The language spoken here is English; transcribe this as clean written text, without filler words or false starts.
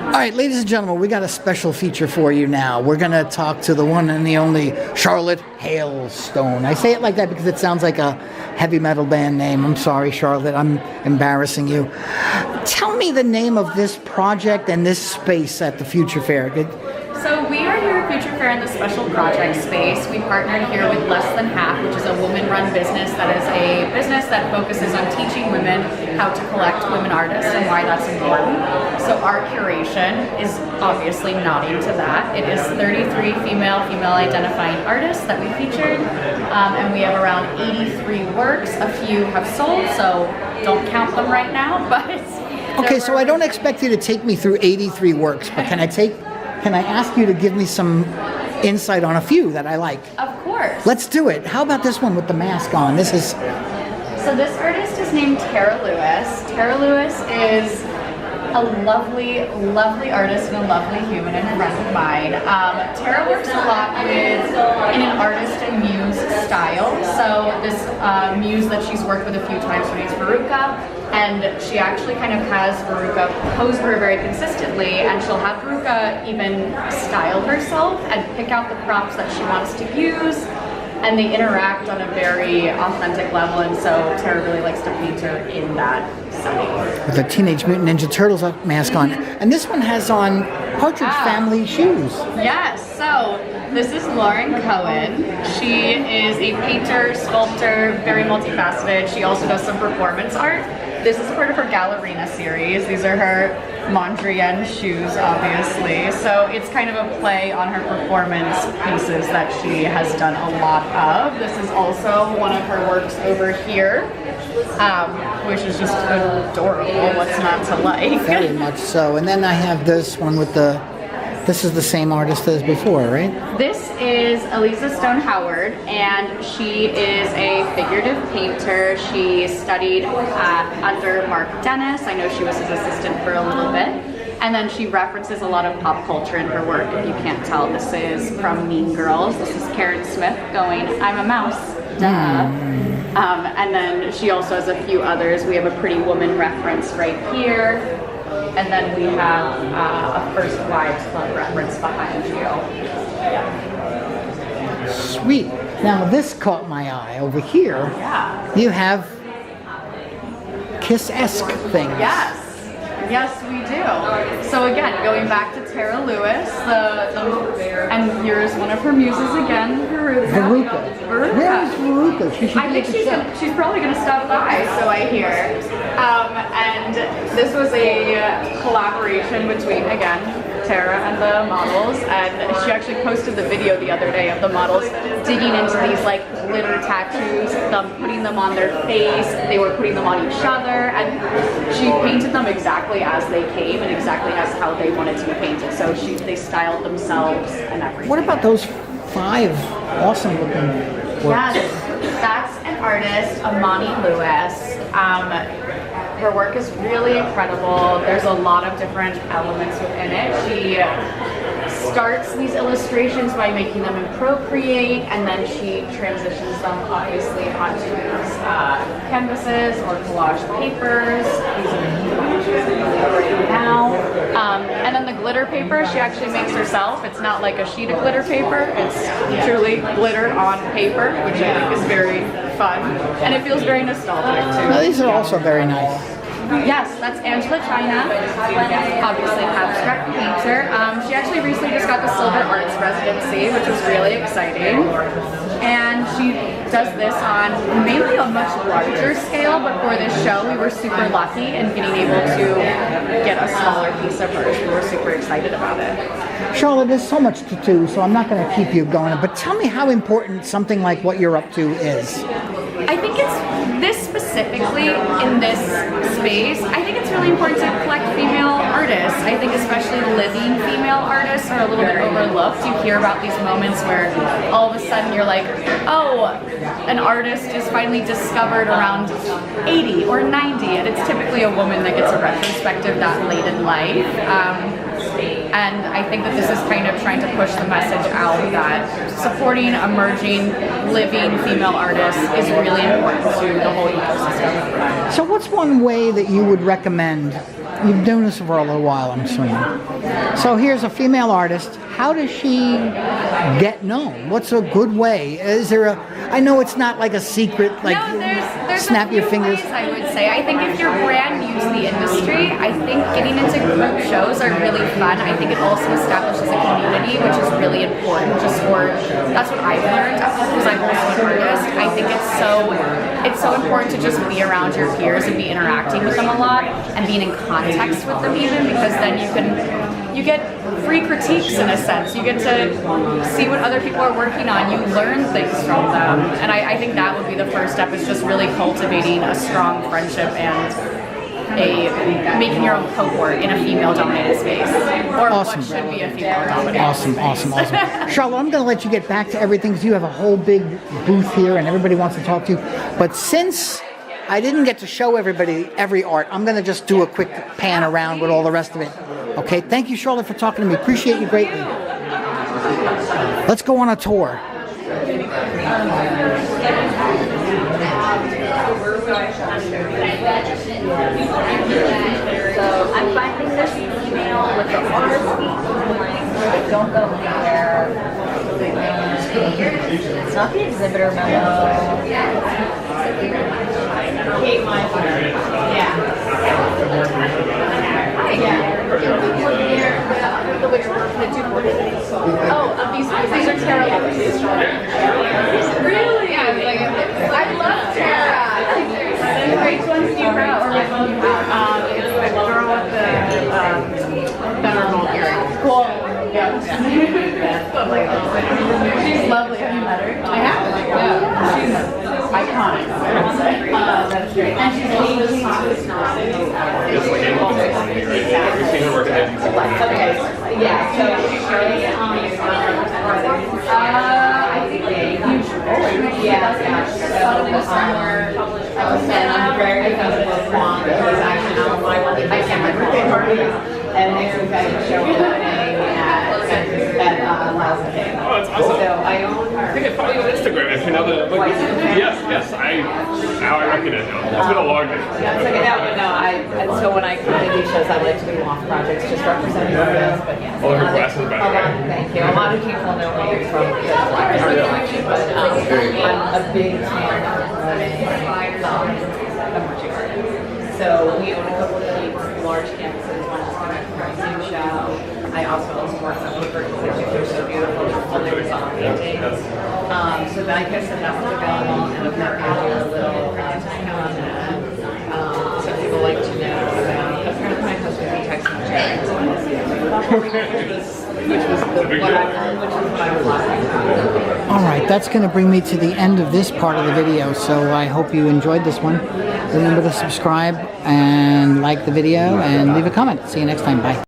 All right, ladies and gentlemen, we got a special feature for you now. We're going to talk to the one and the only Charlotte Hailstone. I say it like that because it sounds like a heavy metal band name. I'm sorry, Charlotte. I'm embarrassing you. Tell me the name of this project and this space at the Future Fair. So we are here at Future Fair in the special project space. We partnered here with Less Than Half, which is a woman-run business that is a business that focuses on teaching women how to collect women artists and why that's important. So our curation is obviously nodding to that. It is 33 female-identifying artists that we featured, and we have around 83 works. A few have sold, so don't count them right now, but... Okay, so I don't expect you to take me through 83 works, but can I ask you to give me some insight on a few that I like? Of course. Let's do it. How about this one with the mask on? So this artist is named Tara Lewis. Tara Lewis is a lovely, lovely artist and a lovely human and a friend of mine. Tara works a lot in an artist and muse style. So this muse that she's worked with a few times, her name's Veruca, and she actually kind of has Veruca pose for her very consistently, and she'll have Veruca even style herself and pick out the props that she wants to use, and they interact on a very authentic level, and so Tara really likes to paint her in that setting. With a Teenage Mutant Ninja Turtles mask on. And this one has on Partridge Family shoes. Yes, so this is Lauren Cohen. She is a painter, sculptor, very multifaceted. She also does some performance art. This is a part of her Gallerina series. These are her Mondrian shoes, obviously. So it's kind of a play on her performance pieces that she has done a lot of. This is also one of her works over here, which is just adorable. What's not to like? Very much so. And then I have this one with this is the same artist as before, right? This is Eliza Stone Howard, and she is a figurative painter. She studied under Mark Dennis. I know she was his assistant for a little bit. And then she references a lot of pop culture in her work. If you can't tell, this is from Mean Girls. This is Karen Smith going, "I'm a mouse, duh." And then she also has a few others. We have a Pretty Woman reference right here. And then we have a First Wives Club reference behind you. Sweet. Now this caught my eye. Over here, you have Kiss-esque things. Yes, we do. So again, going back to Tara Lewis, and here's one of her muses again, Veruca. Where is Veruca? I think she's probably going to stop by, so I hear. And this was a collaboration between, again, Tara and the models, and she actually posted the video the other day of the models digging into these like glitter tattoos, putting them on their face. They were putting them on each other, and she painted them exactly as they came and exactly as how they wanted to be painted. So they styled themselves and everything. What about those 5 awesome looking works? Yes, that's an artist, Amani Lewis. Her work is really incredible. There's a lot of different elements within it. She starts these illustrations by making them in Procreate, and then she transitions them obviously onto these canvases or collage papers. These are right now. And then the glitter paper she actually makes herself. It's not like a sheet of glitter paper. It's truly glitter on paper, which I think is very fun, and it feels very nostalgic too. Now, these are also very nice. Yes, that's Angela China, obviously an abstract painter. She actually recently just got the Silver Arts residency, which was really exciting. And she does this on mainly a much larger scale, but for this show we were super lucky in getting able to get a smaller piece of hers. We were super excited about it. Charlotte, there's so much to do, so I'm not going to keep you going, but tell me how important something like what you're up to is. I think it's this specifically in this space. I think it's really important to collect female artists. I think especially living female artists are a little bit overlooked. You hear about these moments where all of a sudden you're like, oh, an artist is finally discovered around 80 or 90, and it's typically a woman that gets a retrospective that late in life. And I think that this is kind of trying to push the message out that supporting emerging, living female artists is really important to the whole ecosystem. So what's one way that you would recommend You've been doing this for a little while, I'm assuming. So here's a female artist. How does she get known? What's a good way? Is there a? I know it's not like a secret, like no, there's snap a few your fingers. ways, I would say. I think if you're brand new to the industry, I think getting into group shows are really fun. I think it also establishes a community, which is really important. That's what I've learned because I'm also an artist. I think it's so important to just be around your peers and be interacting with them a lot and being in context with them even, because then you get free critiques in a sense. You get to see what other people are working on. You learn things from them. And I think that would be the first step, is just really cultivating a strong friendship and making your own cohort in a female-dominated space. Or Awesome. what should be a female-dominated Awesome. Charlotte, I'm going to let you get back to everything because you have a whole big booth here and everybody wants to talk to you. But since I didn't get to show everybody every art, I'm going to just do a quick pan around with all the rest of it. Okay, thank you, Charlotte, for talking to me. Appreciate you greatly. Let's go on a tour. So I'm finding this email with the artist link. Don't go anywhere. It's not the exhibitor memo. These are Tara. Really? I love Tara. Which ones do you have? Or which one do you have? It's the girl with the venerable earrings. Cool. Yeah. She's lovely. Have you met her? I have. Yeah. She's iconic. That's great. And she's changing We've seen her work at Okay. Yeah. So I think usually. Yeah. And I'm very excited about Swan because actually on I can't my birthday party and next week I have a show opening at Laos. Oh, that's awesome. So I own her. I think I followed you on Instagram actually. Now that yes, now I recognize it. It's been a long day. Yeah, it's like so when I come to these shows, I like to do off projects, just representing artists. But yeah. All her glasses, by the way. Thank you. A lot of people know me from the art collection, but I'm a big fan of emerging artists. So we own a couple of large campuses. One is our new show. I also work on paper because they're so beautiful. They're full of paintings. So like I said, that was available, and I've got a little so people like to know about a friend of mine has been texting which was what I was last. All right, that's going to bring me to the end of this part of the video, so I hope you enjoyed this one. Remember to subscribe and like the video and leave a comment. See you next time. Bye.